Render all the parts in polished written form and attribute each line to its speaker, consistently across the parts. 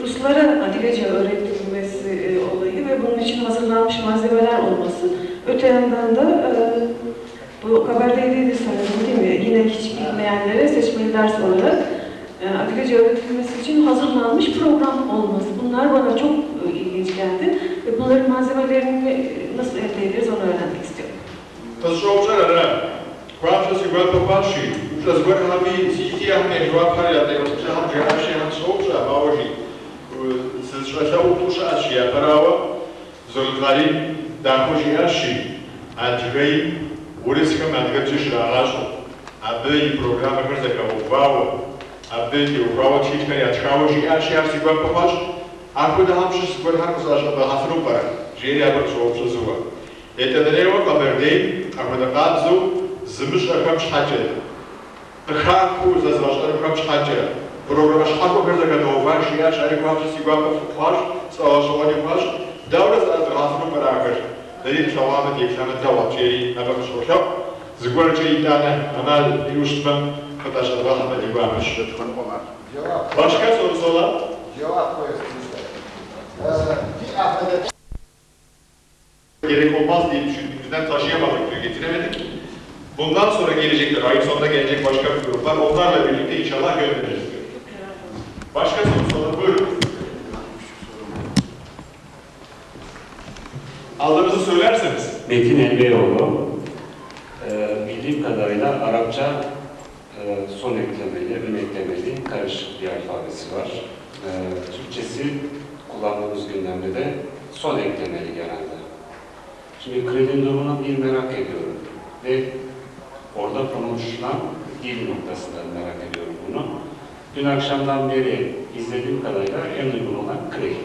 Speaker 1: Ruslara Adilece öğretilmesi olayı ve bunun için hazırlanmış malzemeler olması. Öte yandan da bu haberdeydi sanırım değil mi? Yine hiç bilmeyenlere seçmeli ders olarak Adilece öğretilmesi için hazırlanmış program olması. Bunlar bana çok ilginç geldi ve bunların malzemelerini nasıl elde ederiz onu öğrenmek istiyorum.
Speaker 2: Kłamstwo Gwałtowalsi, że złe robi zjistija mnie złapali, a tego przechadzia się na sołca, małości. Zresztą utusza się prawo, zolgali dachodzi aszy, a drzwi uryska madgaczysz razu, aby i programy zakołowało, aby i uchwała ciska ja trzało się aszy, aż Gwałtowalsi, a kiedy ham się zgłębam zaszło do Hafrupa, że ja bardzo przezuwa. Это древо Кабердей, а мы доказу, змышахам шхачет. Хаку зазважарахам шхачет. Программа шхаку безагадова, шия шариквам сигвам флаш, савашовани флаш, давра задрасну парагаш. Дали шалама дикшама давачери, набахшошап, згорчери дана, анал юштмам, хаташадва хамадивамаш. Başka sorusu olan?
Speaker 3: Cevap koyuyorsunuz.
Speaker 2: Gerek olmaz diye düşündüğümüzden taşıyamadık diyor, getiremedik. Bundan sonra gelecekler, ayın sonunda gelecek başka bir grup var, onlarla birlikte inşallah göndeririz diyor. Başka soru sorun, buyurun. Adınızı söylerseniz.
Speaker 4: Metin Elbeyoğlu, bildiğim kadarıyla Arapça son eklemeli, ön eklemeli, karışık bir alfabesi var. Türkçesi kullandığımız gündemde de son eklemeli genelde. Şimdi kredinin durumunu bir merak ediyorum ve orada konuşulan dil noktasından merak ediyorum bunu. Dün akşamdan beri izlediğim kadarıyla en uygun olan kredi.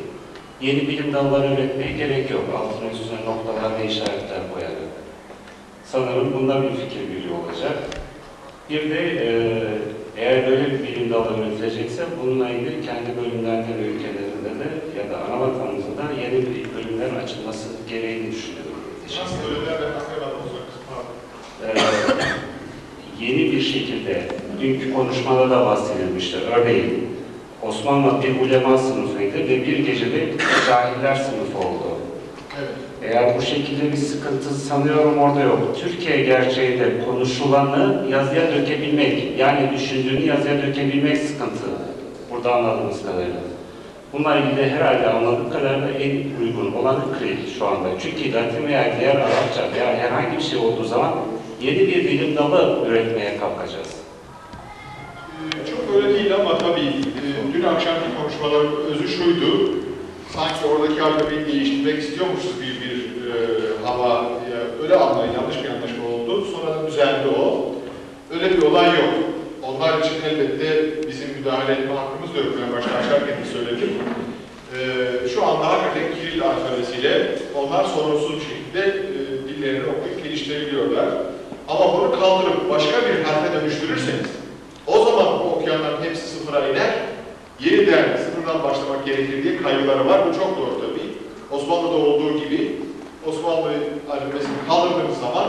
Speaker 4: Yeni bilim dalları üretmeye gerek yok. Altına üstüne noktalar ve işaretler koyarak. Sanırım bunda bir fikir birliği olacak. Bir de eğer böyle bir bilim dalı üretilecekse bununla ilgili kendi bölümlerde ve ülkelerinde de ya da ana vatanımızda yeni bir bölümlerin açılması gereğini düşünüyorum. Yeni bir şekilde, dünkü konuşmada da bahsedilmişti. Örneğin, Osmanlı bir ulema sınıfıydı ve bir gecede cahiller sınıfı oldu. Evet. Eğer bu şekilde bir sıkıntı sanıyorum orada yok. Türkiye gerçeğinde konuşulanı yazıya dökebilmek, yani düşündüğünü yazıya dökebilmek sıkıntı. Burada anladığımız kadarıyla. Bununla ilgili herhalde anladığım kadarıyla en uygun olanı kredi şu anda. Çünkü Latin veya diğer Arapça veya herhangi bir şey olduğu zaman yeni bir bilim dalı üretmeye kalkacağız.
Speaker 2: Çok öyle değil ama tabii dün akşamki konuşmaların özü şuydu. Sanki oradaki alfabeyi değiştirmek istiyormuşuz bir hava, öyle anlayın, yanlış bir anlaşma oldu. Sonra da düzeldi o. Öyle bir olay yok. Onlar için elbette bizim müdahale etme hakkımız da yok. Ben başta açarken de söyledim. Şu anda hakikaten Kiril alfabesiyle onlar sorunsuz bir şekilde dillerini okuyup geliştirebiliyorlar. Ama bunu kaldırıp başka bir harfe dönüştürürseniz, o zaman bu okuyanların hepsi sıfıra iner, yeniden sıfırdan başlamak gerekir diye kaygıları var. Bu çok doğru tabii. Osmanlı'da olduğu gibi Osmanlı alfabesini kaldırdığımız zaman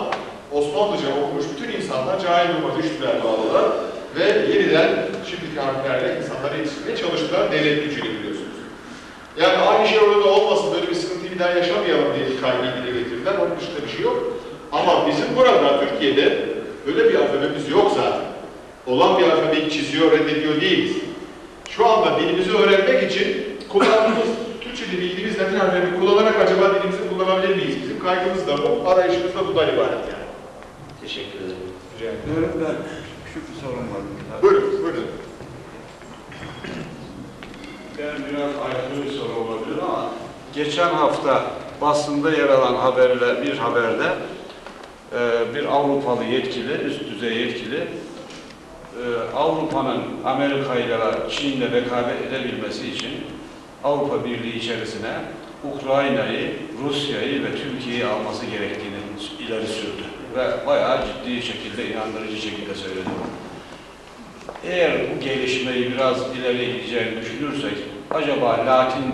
Speaker 2: Osmanlıca okumuş bütün insanlar cahil duruma düştüler doğal ve yeniden şimdiki harflerle insanları yetiştirmeye çalıştılar devlet gücüyle biliyorsunuz. Yani aynı şey orada da olmasın, böyle bir sıkıntıyı bir daha yaşamayalım diye kaygıyı dile getirdiler. Onun dışında bir şey yok. Ama bizim burada Türkiye'de böyle bir alfabemiz yok zaten. Olan bir alfabeyi çiziyor, reddediyor değiliz. Şu anda dilimizi öğrenmek için kullandığımız Türkçe dili bildiğimiz Latin harflerini kullanarak acaba dilimizi kullanabilir miyiz? Bizim kaygımız da bu, arayışımız da bundan ibaret yani.
Speaker 4: Teşekkür ederim.
Speaker 3: Öğretmen, küçük bir sorun var.
Speaker 2: Buyurun, buyurun.
Speaker 5: Ben biraz aykırı bir soru olabilir ama geçen hafta basında yer alan bir haberde bir Avrupalı yetkili, üst düzey yetkili Avrupa'nın Amerika ile Çin'le rekabet edebilmesi için Avrupa Birliği içerisine Ukrayna'yı, Rusya'yı ve Türkiye'yi alması gerektiğini ileri sürdü. Ve bayağı ciddi şekilde, inandırıcı şekilde söyledi. Eğer bu gelişmeyi biraz ileri gideceğini düşünürsek, acaba Latin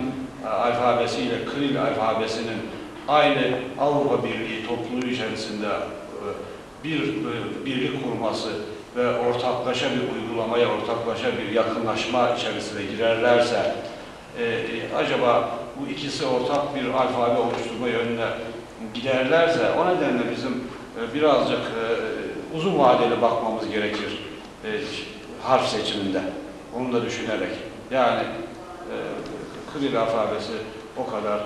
Speaker 5: alfabesiyle Kiril alfabesinin aynı Avrupa Birliği topluluğu içerisinde bir birlik kurması ve ortaklaşa bir uygulamaya, ortaklaşa bir yakınlaşma içerisine girerlerse, acaba bu ikisi ortak bir alfabe oluşturma yönüne giderlerse, o nedenle bizim birazcık uzun vadeli bakmamız gerekir harf seçiminde. Onu da düşünerek. Yani Kiril alfabesi o kadar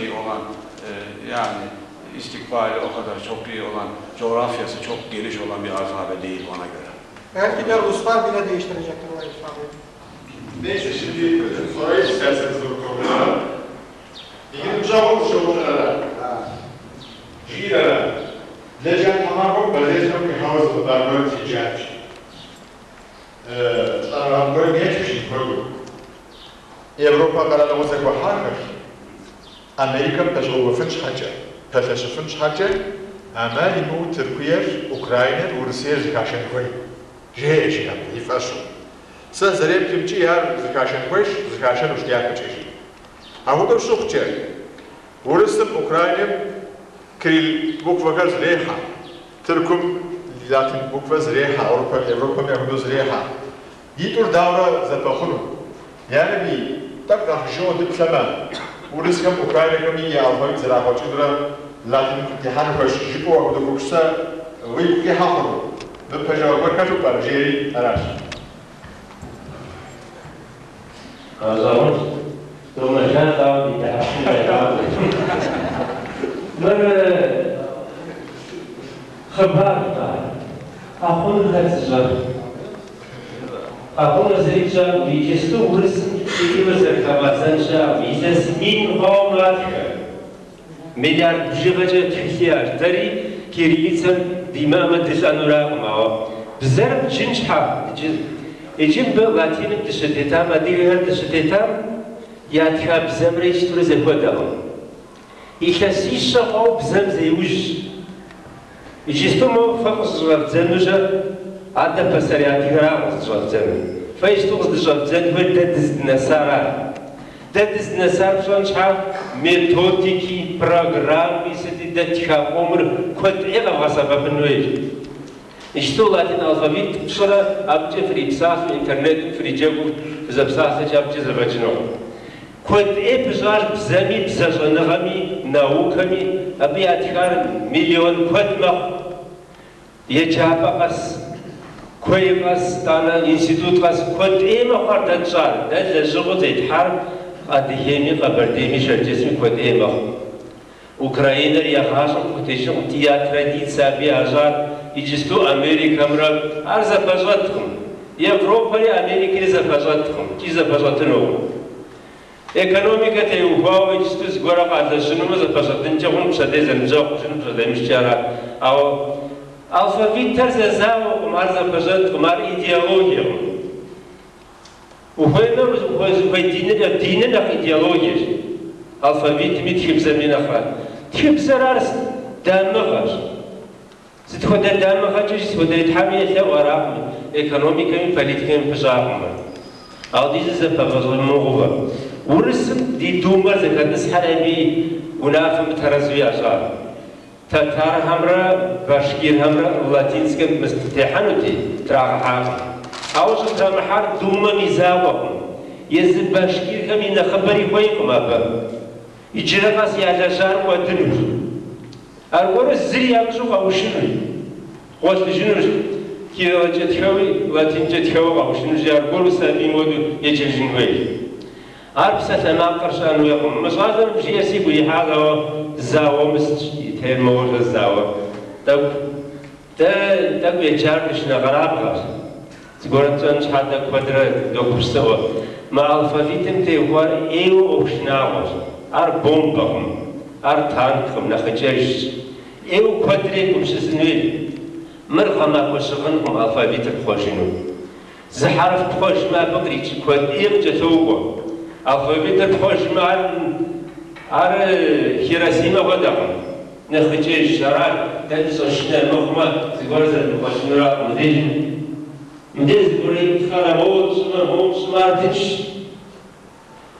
Speaker 5: iyi olan, yani istikbali o kadar çok iyi olan, coğrafyası çok geniş olan bir alfabe değil ona göre.
Speaker 6: Belki de Ruslar bile değiştirecektir o alfabeyi.
Speaker 2: Neyse şimdi sorayım isterseniz doktorlara. İngiliz uçağı şovlara. Gira. Lecan Hamako, Belediye'nin bir havuzda da böyle ticaret. Böyle ne etmişim koydu. Avrupa kararlaması bahardır. Amerika peşoğlu fınç hacı. Peşoğlu fınç hacı. Ama inu Türkiye, Ukrayna, Rusya zikaşen koy. Jeş yaptı, ifasu. Sen zarep kimçi yar zikaşen koyş, zikaşen uçtiyak kaçış. Ahudur suqçı. Rusya, Ukrayna, Kiril bukva zreha. Türküm Latin bukva zreha. Avrupa mevdu zreha. Ditur davra zatakhunu. Yani bir tak rahjo diploma. Rusya, Ukrayna kami alfabet zraha çudra Latin imtihan hoş. Jipo ahudur buksa ويبقى حاضر ببجاوب كتب جيري أراش.
Speaker 7: كازون ثم كان داود يتحمل من خبار أخون هالزر أخون زريجا ويجستو ورسم يجيبزر كباسنجا ويجسمين قوماتك مليار بجبجة تحياج تري كيريتسن ديما مدرسانورا معه بزرب جنشها يجيب لاتين دشتيتام أديها دشتيتام ياتها بزمريش ترز الهداهم يخسيش قو بزم زيوج يجستو مو فقص جواب زنوجا عدا بسرياتها جواب زن فيجتو جواب زن وددز نسارا ددز نسار شنشها ميثوديكي برنامج سديدتها عمر كنت إلى وسبب النويج اشتغل لاتين الفابيت بشرة أبجي في إبساط الإنترنت في جابو زبساط جابجي زبجنو كنت بزار بزمي بزجنغمي ناوكمي أبي أتكار مليون كنت مخ يجابقس كويقس تانا إنستيتوت قس كنت مخار تجار ده جغو زيت حرب أدهيمي قبرديمي شرجسمي كنت مخ أوكرانيا يخاشم كتيشم تياتراديت سابي أجار يجستو أمريكا مرا أرزا بجاتكم يوروبا أمريكا رزا بجاتكم كيزا بجاتنو إقتصادية تيوفاو يجستو زغورا قادة شنو مزا بجاتن جاهم بشدة زنجاو شنو بشدة مشجارا أو ألفابيت ترزا زاو أرزا بجاتكم أر إيديولوجيا وهنا ديننا إيديولوجيا ألفابيت متخب زمين أخر تخب زرارس دامغاش ستخد دامغاش ستخد يتحمي ثوراق إقتصادية بوليتيكا بجاهم أو ديز زبابة المغوبة ورسم دي دومر زكاة نسحربي ونافم ترزوي أشار تتار همرا باشكير همرا اللاتينسكا مستتحنوتي تراغ حاقا أوش ترامحار دوما ميزاوهم يزد باشكير كمي نخبري خويكم أبا يجرقاس يعجاشار ودنوش أرغور الزري يمشو غوشنوي غوش جنوش كي جتخوي لاتين جتخوي غوشنوش أرغور سامي مودو يجلجنوي عرب ستما قرشان ويقوم مشغازم بشي يسيبو يحاغو زاو مست يتهموش الزاو تاكو يجارش نغراب غاش تقولن تنش حتى كودرا دوكوش سوا مع الفافيتم تيوار ايو اوشناغوش ار بومبهم ار تانكم نخجيش ايو كودريكم شسنويل مرخما كوشغنكم الفافيت الخوشنو زحرف تخوش ما بقريش كود ايغ جتوغو الفافيت الخوش مع ار هيراسيما ودقم نخجيش شرار تدسو شنا مخما تقولن الخوشنورا مدين مدير بريد خلا موت سمارتش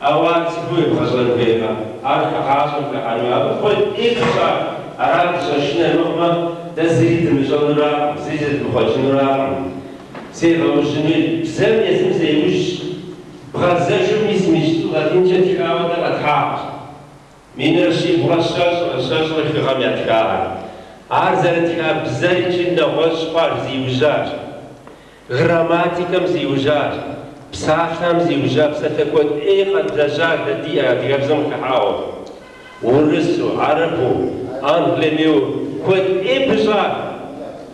Speaker 7: أوان سبوي خزن بيها عارف حاصل في حنوا بقول إيه Arap şaşına lokma da ziridi müzonura, ziridi mühacınura, sevavuşunu bize yesim zeymuş, bğazajım ismişti, latince tikavada gatha. Minirşi bulaşşaş rıfıgam yatkar. Arzar tikab bizler içinde hoş var ziyujar. Gramatikam ziyujar. Psafam ziyujar, psafekot eyqad zajar ladiya tikabzam kahaw. Ursu, Arabu, Anglemiu, kod ebjar.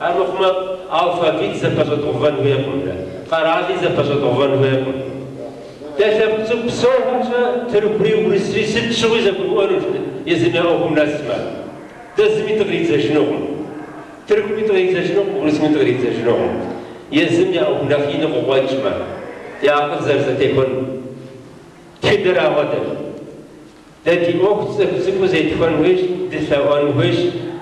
Speaker 7: Armukma alfabet zapazot uvan huyakumda. Qaradi zapazot uvan huyakum. Tefebtu psohaja terpri urisri sit shwiza kuonuf yazmi'uhum nasma. Tazmi tagriza shnuhum. Terpri tagriza shnuhum, urismi tagriza shnuhum. Yazmi'uhum nakhina qwajma. Yaqad zarzatekun. Kidra wadar. Dati okt ziku zaytfan wish, disawan wish,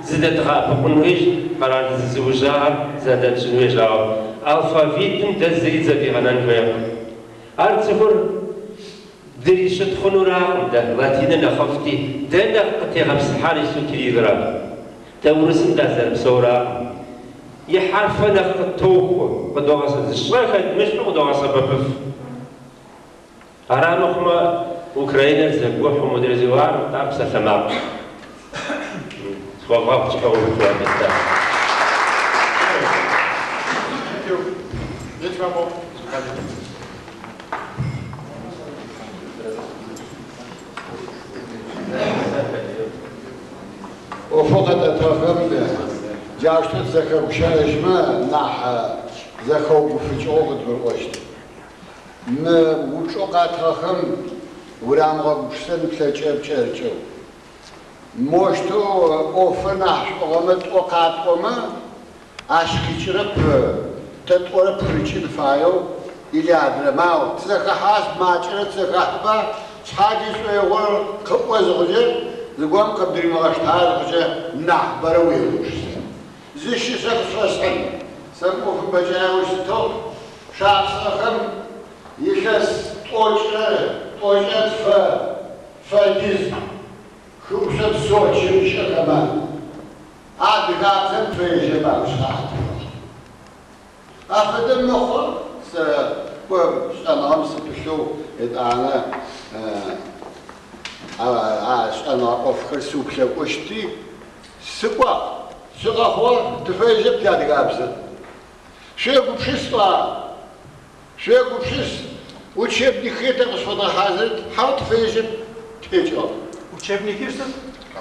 Speaker 7: zidat ghafqun wish, qarad zizwjar, zadat shnujar. Alfabetum tazriza fi ghanan wayam. أرتفر دريشة خنورا ده لاتينا نخفتي ده نقطي غمس حالي سكري غرا تورسن ده زرب سورا يحرف نقطوه قدوغاسة الشراكة مش قدوغاسة بفف أرامخما أوكرانيا زبوحهم مدرزوار تابسة ثماق سوغاق تحاول بفوام الدار
Speaker 8: وفقد أترغم جاشت زكاة وشارجما نح زكاة وفجوغ دروشت ما وشوق أترغم ورام غبشتن بسجاب شرجو موشتو أوفناش أغمت وقات وما عشقي شرب تطور بريشن فايو إلى أدرماو تزكاة حاس ما شرب تزكاة با شحاجي سوى ور كبوز غجر زقوم قبل ما أشتغل خشة نحبره ويروشته. زيش سخصن سموه بجاوش توب شخص خم يخس توجد فديز خمسة صوت شمشة كمان عاد قاتل في جبال شاعر. أفضل مخل أنا أمس بشو أنا أنا أفكر سوبشة وشتي سقوا سقوا تفاجأ بتاعي قابسة شيء بشسطة شيء بشس وتشبني خيطة قصفنا حاضر حاول تفاجأ تيجي
Speaker 6: Учебник есть?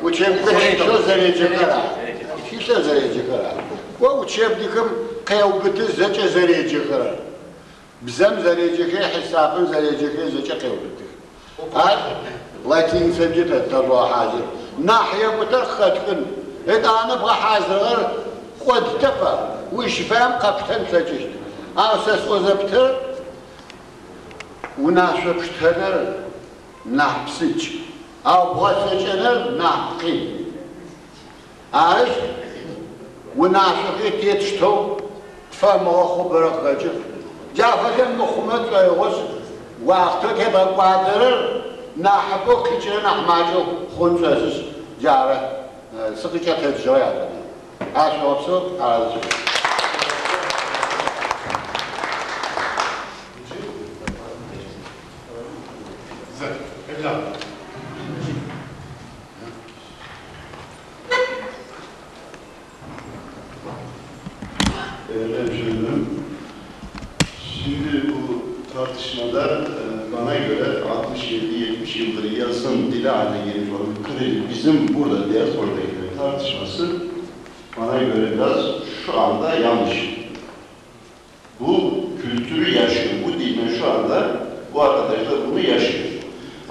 Speaker 8: учебник что заряджекара что заряджекара وучебником قيوبتي زكى заряджекара بزم заряджекара حسابن заряджекара زكى قيوبتي لكن سجدت ترى حاجر ناحية مترخدكن إذا أنا أبغى حاجر قد تفا وش فهم قبتن سجدت أساس وزبتر وناس بشتنر نحبسج أو بغى سجنر نحقين عارف وناس غيت يتشتو فما خبرك غجر جافة المخمد لا يوصل وقتك بقادر نحبو كيجي نحماجو خنفسس جاره سقيقة تجوية عشان أبصر عايز
Speaker 9: Şimdi bu tartışmada bana göre 67-70 yıldır yazın dili haline gelmiş olan bizim burada diasporadakilerin tartışması bana göre biraz şu anda yanlış. Bu kültürü yaşıyor, bu dilin şu anda bu arkadaşlar bunu yaşıyor.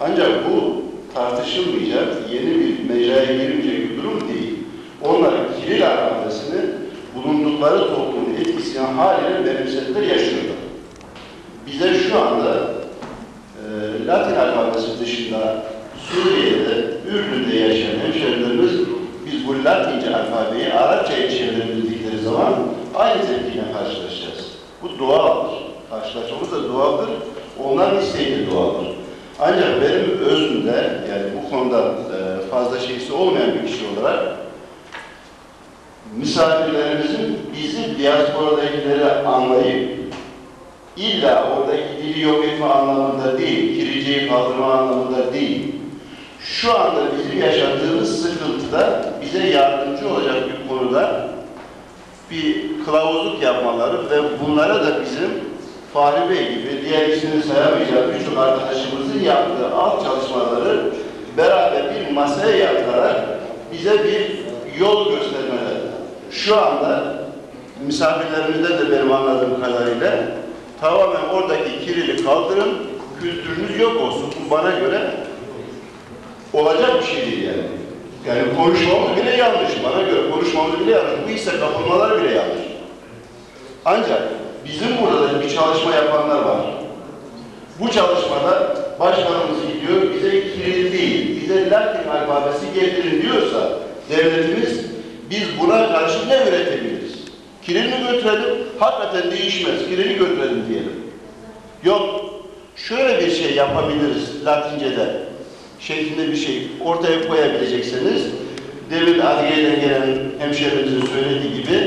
Speaker 9: Ancak bu tartışılmayacak, yeni bir mecraya girilmeyecek bir durum değil. Onlar Kiril alfabesini bulundukları toplumun etkisine haliyle benimsediler, yaşıyorlar. Bize şu anda Latin alfabesi dışında Suriye'de, Ürdün'de yaşayan hemşehrilerimiz biz bu Latince alfabeyi Arapça'ya çevirebildikleri zaman aynı tepkiyle karşılaşacağız. Bu doğaldır. Karşılaşmamız da doğaldır. Onların isteği de doğaldır. Ancak benim özümde, yani bu konuda fazla şeysi olmayan bir kişi olarak misafirlerimizin bizi diasporadakileri anlayıp illa oradaki dili yok etme anlamında değil, Kirice'yi kaldırma anlamında değil, şu anda bizim yaşadığımız sıkıntıda bize yardımcı olacak bir konuda bir kılavuzluk yapmaları ve bunlara da bizim Fahri Bey gibi diğer ismini sayamayacağım birçok arkadaşımızın yaptığı alt çalışmaları beraber bir masaya yatırarak bize bir yol göstermeleri. Şu anda misafirlerimizden de benim anladığım kadarıyla tamamen oradaki kirili kaldırın, kültürünüz yok olsun. Bu bana göre olacak bir şey değil yani. Yani konuşmamız bile yanlış. Bana göre konuşmamız bile yanlış. Bu ise kapılmalar bile yanlış. Ancak bizim burada bir çalışma yapanlar var. Bu çalışmada başkanımız gidiyor, bize kirli değil, bize Latin alfabesi getirin diyorsa devletimiz, biz buna karşı ne üretebiliriz? Kirilini götürelim, hakikaten değişmez, Kirilini götürelim diyelim. Yok, şöyle bir şey yapabiliriz Latince'de, şeklinde bir şey ortaya koyabilecekseniz, demin Adiye'den gelen hemşehrimizin söylediği gibi,